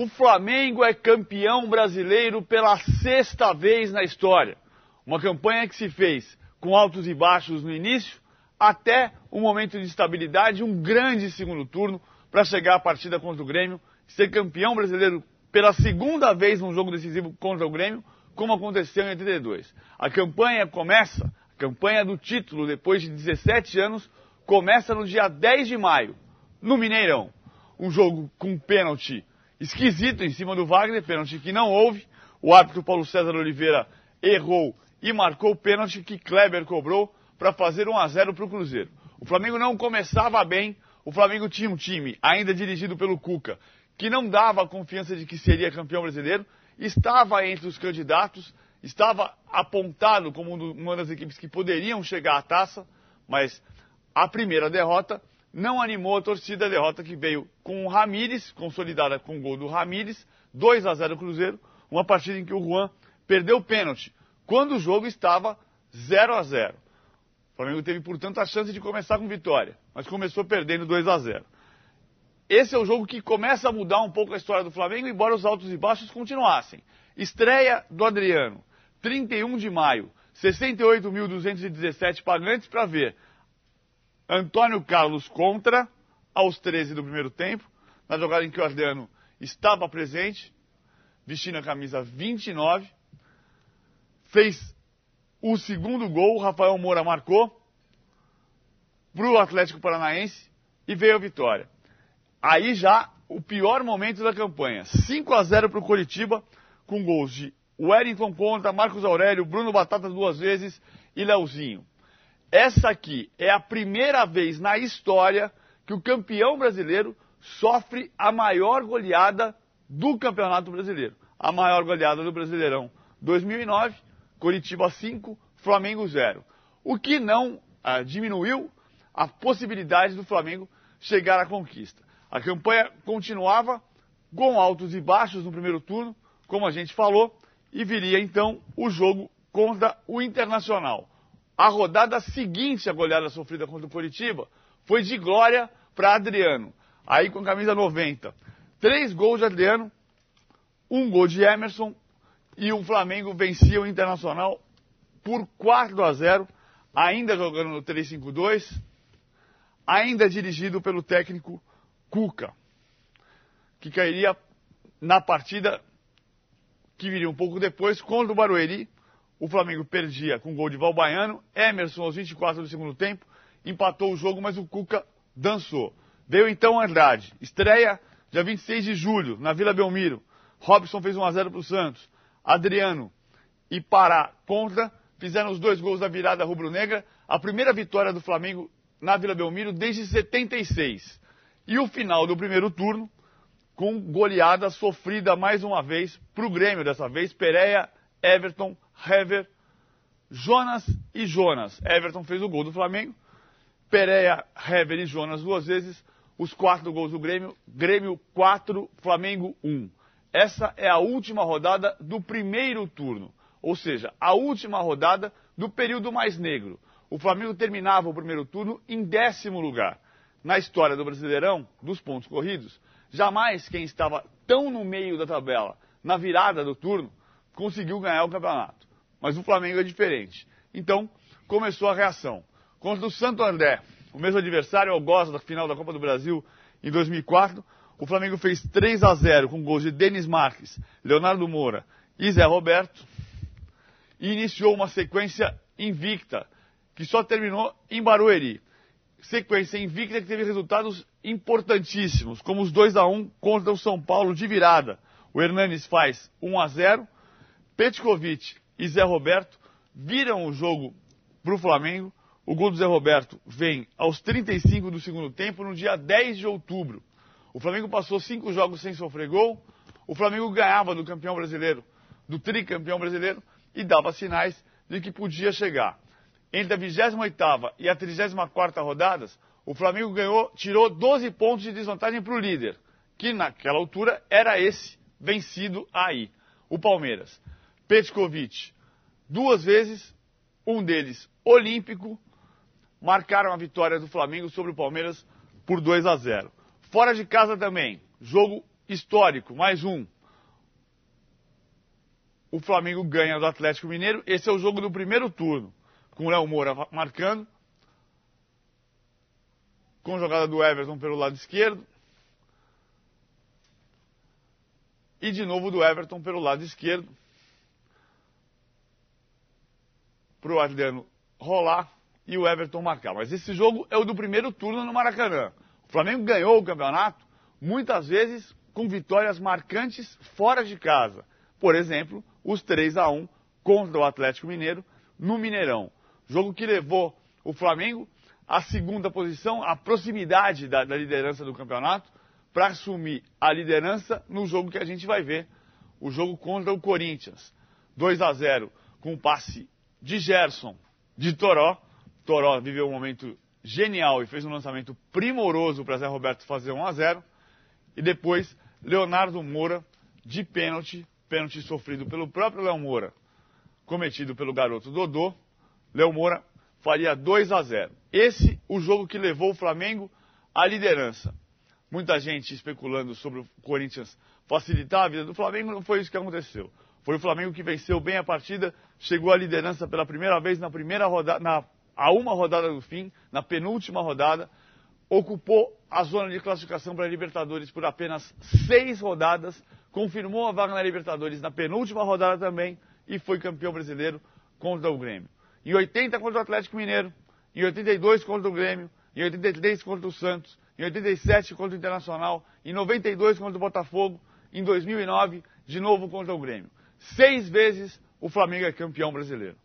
O Flamengo é campeão brasileiro pela 6ª vez na história. Uma campanha que se fez com altos e baixos no início, até um momento de estabilidade, um grande segundo turno para chegar à partida contra o Grêmio, ser campeão brasileiro pela 2ª vez num jogo decisivo contra o Grêmio, como aconteceu em 82. A campanha do título, depois de 17 anos, começa no dia 10 de maio, no Mineirão. Um jogo com pênalti esquisito em cima do Wagner, pênalti que não houve. O árbitro Paulo César Oliveira errou e marcou o pênalti que Kleber cobrou para fazer 1-0 para o Cruzeiro. O Flamengo não começava bem, o Flamengo tinha um time, ainda dirigido pelo Cuca, que não dava a confiança de que seria campeão brasileiro, estava entre os candidatos, estava apontado como uma das equipes que poderiam chegar à taça, mas a primeira derrota não animou a torcida, a derrota que veio com o Ramírez, consolidada com o gol do Ramírez, 2-0 Cruzeiro, uma partida em que o Juan perdeu o pênalti, quando o jogo estava 0-0. O Flamengo teve, portanto, a chance de começar com vitória, mas começou perdendo 2-0. Esse é o jogo que começa a mudar um pouco a história do Flamengo, embora os altos e baixos continuassem. Estreia do Adriano, 31 de maio, 68.217 pagantes para ver Antônio Carlos contra, aos 13 do primeiro tempo, na jogada em que o Adriano estava presente, vestindo a camisa 29, fez o segundo gol, o Rafael Moura marcou para o Atlético Paranaense e veio a vitória. Aí já o pior momento da campanha, 5-0 para o Coritiba, com gols de Wellington contra, Marcos Aurélio, Bruno Batata 2 vezes e Leozinho. Essa aqui é a primeira vez na história que o campeão brasileiro sofre a maior goleada do Campeonato Brasileiro. A maior goleada do Brasileirão 2009, Coritiba 5, Flamengo 0. O que não diminuiu a possibilidade do Flamengo chegar à conquista. A campanha continuava com altos e baixos no primeiro turno, como a gente falou, e viria então o jogo contra o Internacional. A rodada seguinte à goleada sofrida contra o Coritiba foi de glória para Adriano, aí com a camisa 90. 3 gols de Adriano, 1 gol de Emerson, e o Flamengo vencia o Internacional por 4-0, ainda jogando no 3-5-2, ainda dirigido pelo técnico Cuca, que cairia na partida que viria um pouco depois contra o Barueri. O Flamengo perdia com gol de Valbaiano, Emerson aos 24 do segundo tempo, empatou o jogo, mas o Cuca dançou. Veio então Andrade, estreia dia 26 de julho, na Vila Belmiro. Robson fez 1-0 para o Santos. Adriano e Pará contra, fizeram os 2 gols da virada rubro-negra, a primeira vitória do Flamengo na Vila Belmiro desde 76. E o final do primeiro turno, com goleada sofrida mais uma vez para o Grêmio, dessa vez Pereira, Everton, Hever, Jonas e Jonas. Everton fez o gol do Flamengo, Pereira, Hever e Jonas 2 vezes, os 4 gols do Grêmio, Grêmio 4, Flamengo 1. Essa é a última rodada do primeiro turno, ou seja, a última rodada do período mais negro. O Flamengo terminava o primeiro turno em 10º lugar. Na história do Brasileirão, dos pontos corridos, jamais quem estava tão no meio da tabela, na virada do turno, conseguiu ganhar o campeonato. Mas o Flamengo é diferente. Então, começou a reação. Contra o Santo André, o mesmo adversário, Algoz, da final da Copa do Brasil em 2004, o Flamengo fez 3-0 com gols de Denis Marques, Leonardo Moura e Zé Roberto e iniciou uma sequência invicta, que só terminou em Barueri. Sequência invicta que teve resultados importantíssimos, como os 2-1 contra o São Paulo de virada. O Hernanes faz 1-0, Petkovic e Zé Roberto viram o jogo para o Flamengo. O gol do Zé Roberto vem aos 35 do segundo tempo, no dia 10 de outubro. O Flamengo passou 5 jogos sem sofrer gol. O Flamengo ganhava do campeão brasileiro, do tricampeão brasileiro, e dava sinais de que podia chegar. Entre a 28ª e a 34ª rodadas, o Flamengo tirou 12 pontos de desvantagem para o líder, que naquela altura era esse vencido aí, o Palmeiras. Petkovic, 2 vezes, um deles olímpico, marcaram a vitória do Flamengo sobre o Palmeiras por 2-0. Fora de casa também, jogo histórico, mais um. O Flamengo ganha do Atlético Mineiro. Esse é o jogo do primeiro turno, com o Léo Moura marcando, com jogada do Everton pelo lado esquerdo. E de novo do Everton pelo lado esquerdo, para o Adriano rolar e o Everton marcar. Mas esse jogo é o do primeiro turno no Maracanã. O Flamengo ganhou o campeonato muitas vezes com vitórias marcantes fora de casa. Por exemplo, os 3-1 contra o Atlético Mineiro no Mineirão. Jogo que levou o Flamengo à segunda posição, à proximidade da liderança do campeonato, para assumir a liderança no jogo que a gente vai ver, o jogo contra o Corinthians. 2-0 com o passe de Gerson de Toró. Toró viveu um momento genial e fez um lançamento primoroso para Zé Roberto fazer 1-0. E depois, Leonardo Moura de pênalti sofrido pelo próprio Léo Moura, cometido pelo garoto Dodô. Léo Moura faria 2-0. Esse o jogo que levou o Flamengo à liderança. Muita gente especulando sobre o Corinthians facilitar a vida do Flamengo, não foi isso que aconteceu. Foi o Flamengo que venceu bem a partida, chegou à liderança pela primeira vez na primeira rodada, a uma rodada do fim, na penúltima rodada, ocupou a zona de classificação para a Libertadores por apenas 6 rodadas, confirmou a vaga na Libertadores na penúltima rodada também e foi campeão brasileiro contra o Grêmio. Em 80 contra o Atlético Mineiro, em 82 contra o Grêmio, em 83 contra o Santos, em 87 contra o Internacional, em 92 contra o Botafogo, em 2009 de novo contra o Grêmio. 6 vezes o Flamengo é campeão brasileiro.